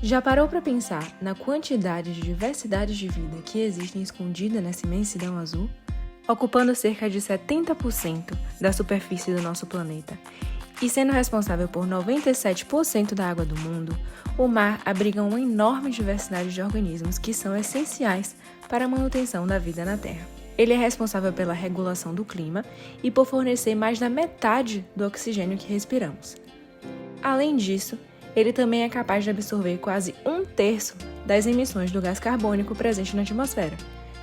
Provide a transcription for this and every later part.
Já parou para pensar na quantidade de diversidade de vida que existem escondida nessa imensidão azul? Ocupando cerca de 70% da superfície do nosso planeta e sendo responsável por 97% da água do mundo, o mar abriga uma enorme diversidade de organismos que são essenciais para a manutenção da vida na Terra. Ele é responsável pela regulação do clima e por fornecer mais da metade do oxigênio que respiramos. Além disso, ele também é capaz de absorver quase 1/3 das emissões do gás carbônico presente na atmosfera,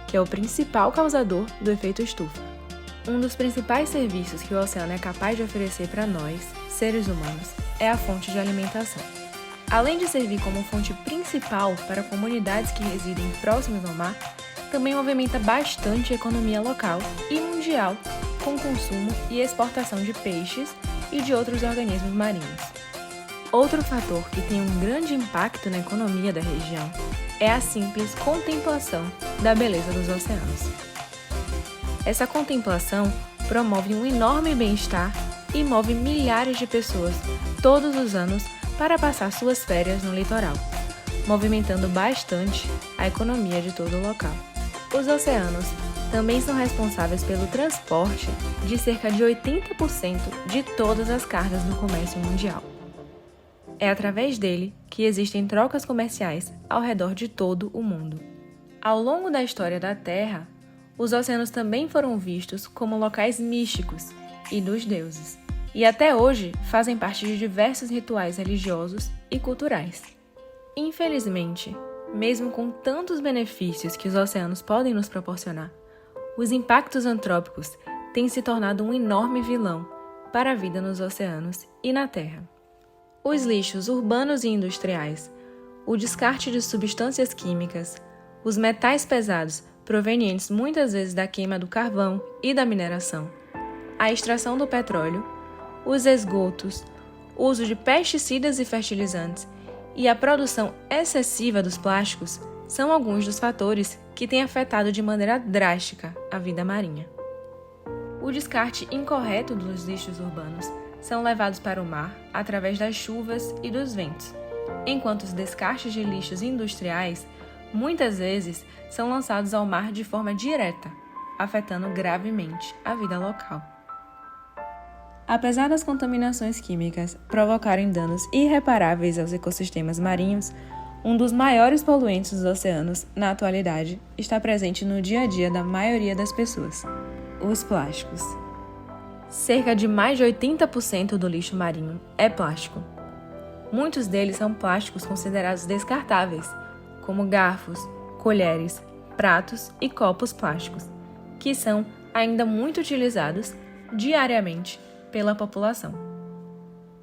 que é o principal causador do efeito estufa. Um dos principais serviços que o oceano é capaz de oferecer para nós, seres humanos, é a fonte de alimentação. Além de servir como fonte principal para comunidades que residem próximas ao mar, também movimenta bastante a economia local e mundial, com consumo e exportação de peixes e de outros organismos marinhos. Outro fator que tem um grande impacto na economia da região é a simples contemplação da beleza dos oceanos. Essa contemplação promove um enorme bem-estar e move milhares de pessoas todos os anos para passar suas férias no litoral, movimentando bastante a economia de todo o local. Os oceanos também são responsáveis pelo transporte de cerca de 80% de todas as cargas do comércio mundial. É através dele que existem trocas comerciais ao redor de todo o mundo. Ao longo da história da Terra, os oceanos também foram vistos como locais místicos e dos deuses, e até hoje fazem parte de diversos rituais religiosos e culturais. Infelizmente, mesmo com tantos benefícios que os oceanos podem nos proporcionar, os impactos antrópicos têm se tornado um enorme vilão para a vida nos oceanos e na Terra. Os lixos urbanos e industriais, o descarte de substâncias químicas, os metais pesados provenientes muitas vezes da queima do carvão e da mineração, a extração do petróleo, os esgotos, o uso de pesticidas e fertilizantes e a produção excessiva dos plásticos são alguns dos fatores que têm afetado de maneira drástica a vida marinha. O descarte incorreto dos lixos urbanos são levados para o mar através das chuvas e dos ventos, enquanto os descartes de lixos industriais muitas vezes são lançados ao mar de forma direta, afetando gravemente a vida local. Apesar das contaminações químicas provocarem danos irreparáveis aos ecossistemas marinhos, um dos maiores poluentes dos oceanos, na atualidade, está presente no dia a dia da maioria das pessoas: os plásticos. Cerca de mais de 80% do lixo marinho é plástico. Muitos deles são plásticos considerados descartáveis, como garfos, colheres, pratos e copos plásticos, que são ainda muito utilizados diariamente pela população.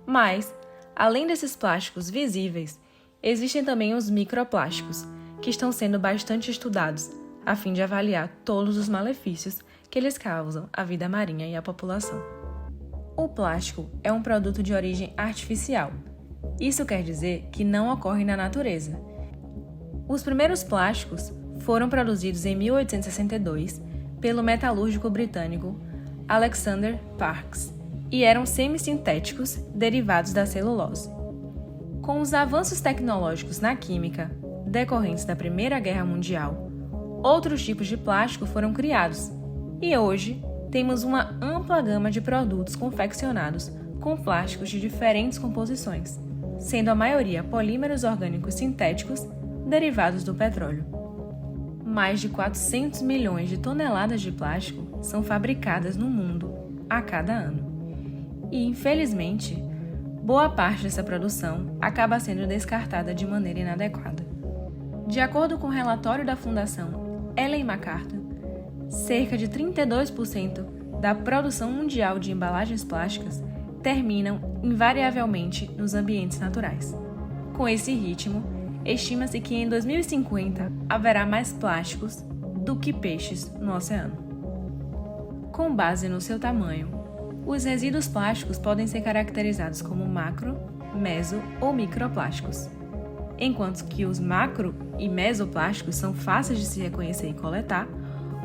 Mas, além desses plásticos visíveis, existem também os microplásticos, que estão sendo bastante estudados, a fim de avaliar todos os malefícios que eles causam à vida marinha e à população. O plástico é um produto de origem artificial. Isso quer dizer que não ocorre na natureza. Os primeiros plásticos foram produzidos em 1862 pelo metalúrgico britânico Alexander Parkes e eram semissintéticos derivados da celulose. Com os avanços tecnológicos na química, decorrentes da Primeira Guerra Mundial, outros tipos de plástico foram criados, e hoje temos uma ampla gama de produtos confeccionados com plásticos de diferentes composições, sendo a maioria polímeros orgânicos sintéticos derivados do petróleo. Mais de 400 milhões de toneladas de plástico são fabricadas no mundo a cada ano. E, infelizmente, boa parte dessa produção acaba sendo descartada de maneira inadequada. De acordo com o relatório da Fundação Ellen MacArthur, cerca de 32% da produção mundial de embalagens plásticas terminam invariavelmente nos ambientes naturais. Com esse ritmo, estima-se que em 2050 haverá mais plásticos do que peixes no oceano. Com base no seu tamanho, os resíduos plásticos podem ser caracterizados como macro, meso ou microplásticos. Enquanto que os macro e mesoplásticos são fáceis de se reconhecer e coletar,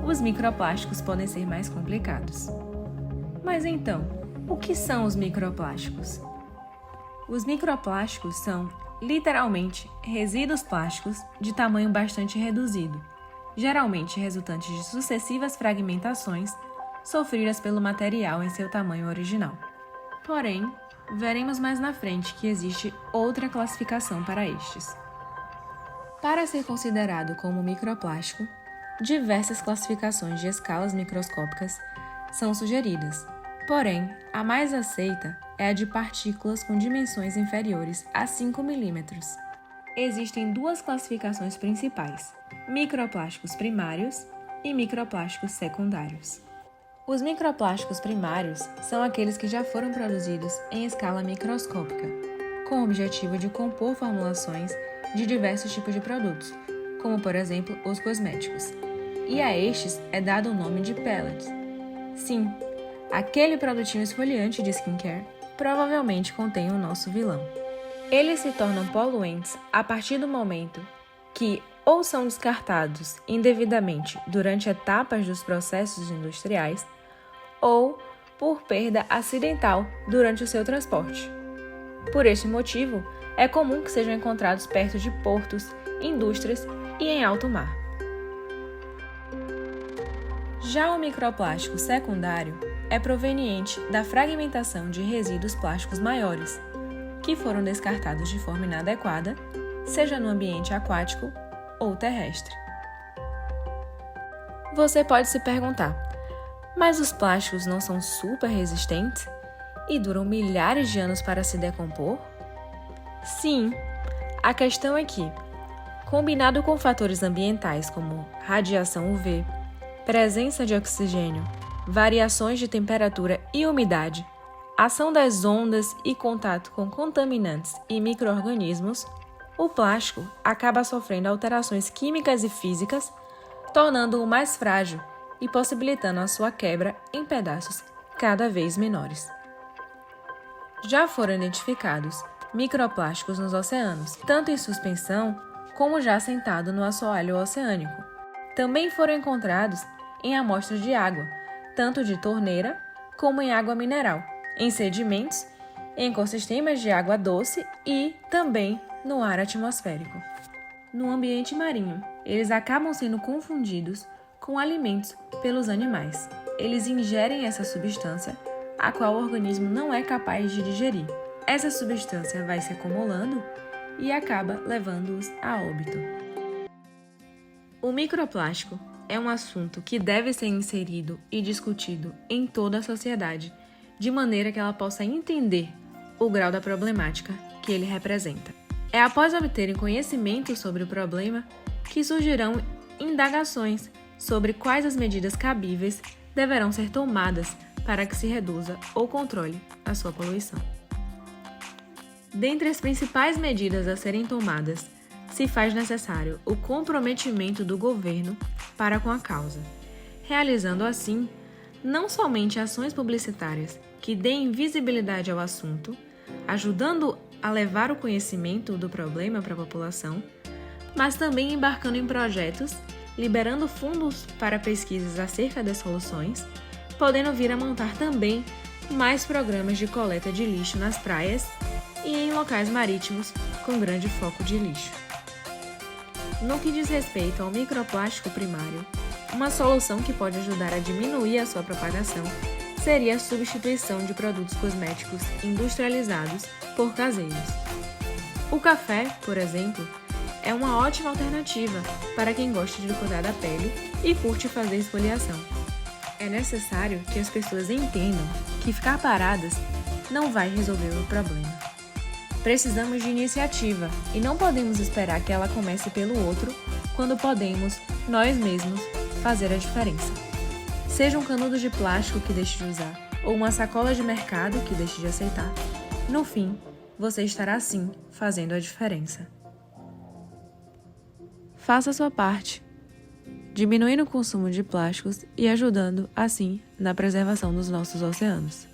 os microplásticos podem ser mais complicados. Mas então, o que são os microplásticos? Os microplásticos são literalmente, resíduos plásticos de tamanho bastante reduzido, geralmente resultantes de sucessivas fragmentações sofridas pelo material em seu tamanho original. Porém, veremos mais na frente que existe outra classificação para estes. Para ser considerado como microplástico, diversas classificações de escalas microscópicas são sugeridas, porém, a mais aceita é a de partículas com dimensões inferiores a 5 milímetros. Existem duas classificações principais: microplásticos primários e microplásticos secundários. Os microplásticos primários são aqueles que já foram produzidos em escala microscópica, com o objetivo de compor formulações de diversos tipos de produtos, como por exemplo os cosméticos, e a estes é dado o nome de pellets. Sim, aquele produtinho esfoliante de skincare provavelmente contém o nosso vilão. Eles se tornam poluentes a partir do momento que ou são descartados indevidamente durante etapas dos processos industriais ou por perda acidental durante o seu transporte. Por este motivo, é comum que sejam encontrados perto de portos, indústrias e em alto mar. Já o microplástico secundário é proveniente da fragmentação de resíduos plásticos maiores, que foram descartados de forma inadequada, seja no ambiente aquático ou terrestre. Você pode se perguntar: mas os plásticos não são super resistentes e duram milhares de anos para se decompor? Sim, a questão é que, combinado com fatores ambientais como radiação UV, presença de oxigênio, variações de temperatura e umidade, ação das ondas e contato com contaminantes e micro-organismos, o plástico acaba sofrendo alterações químicas e físicas, tornando-o mais frágil e possibilitando a sua quebra em pedaços cada vez menores. Já foram identificados microplásticos nos oceanos, tanto em suspensão como já assentado no assoalho oceânico. Também foram encontrados em amostras de água, tanto de torneira como em água mineral, em sedimentos, em ecossistemas de água doce e também no ar atmosférico. No ambiente marinho, eles acabam sendo confundidos com alimentos pelos animais. Eles ingerem essa substância, a qual o organismo não é capaz de digerir. Essa substância vai se acumulando e acaba levando-os a óbito. O microplástico é um assunto que deve ser inserido e discutido em toda a sociedade, de maneira que ela possa entender o grau da problemática que ele representa. É após obterem conhecimento sobre o problema que surgirão indagações sobre quais as medidas cabíveis deverão ser tomadas para que se reduza ou controle a sua poluição. Dentre as principais medidas a serem tomadas, se faz necessário o comprometimento do governo para com a causa, realizando assim não somente ações publicitárias que deem visibilidade ao assunto, ajudando a levar o conhecimento do problema para a população, mas também embarcando em projetos, liberando fundos para pesquisas acerca das soluções, podendo vir a montar também mais programas de coleta de lixo nas praias e em locais marítimos com grande foco de lixo. No que diz respeito ao microplástico primário, uma solução que pode ajudar a diminuir a sua propagação seria a substituição de produtos cosméticos industrializados por caseiros. O café, por exemplo, é uma ótima alternativa para quem gosta de cuidar da pele e curte fazer esfoliação. É necessário que as pessoas entendam que ficar paradas não vai resolver o problema. Precisamos de iniciativa e não podemos esperar que ela comece pelo outro quando podemos, nós mesmos, fazer a diferença. Seja um canudo de plástico que deixe de usar ou uma sacola de mercado que deixe de aceitar, no fim, você estará sim fazendo a diferença. Faça a sua parte, diminuindo o consumo de plásticos e ajudando, assim, na preservação dos nossos oceanos.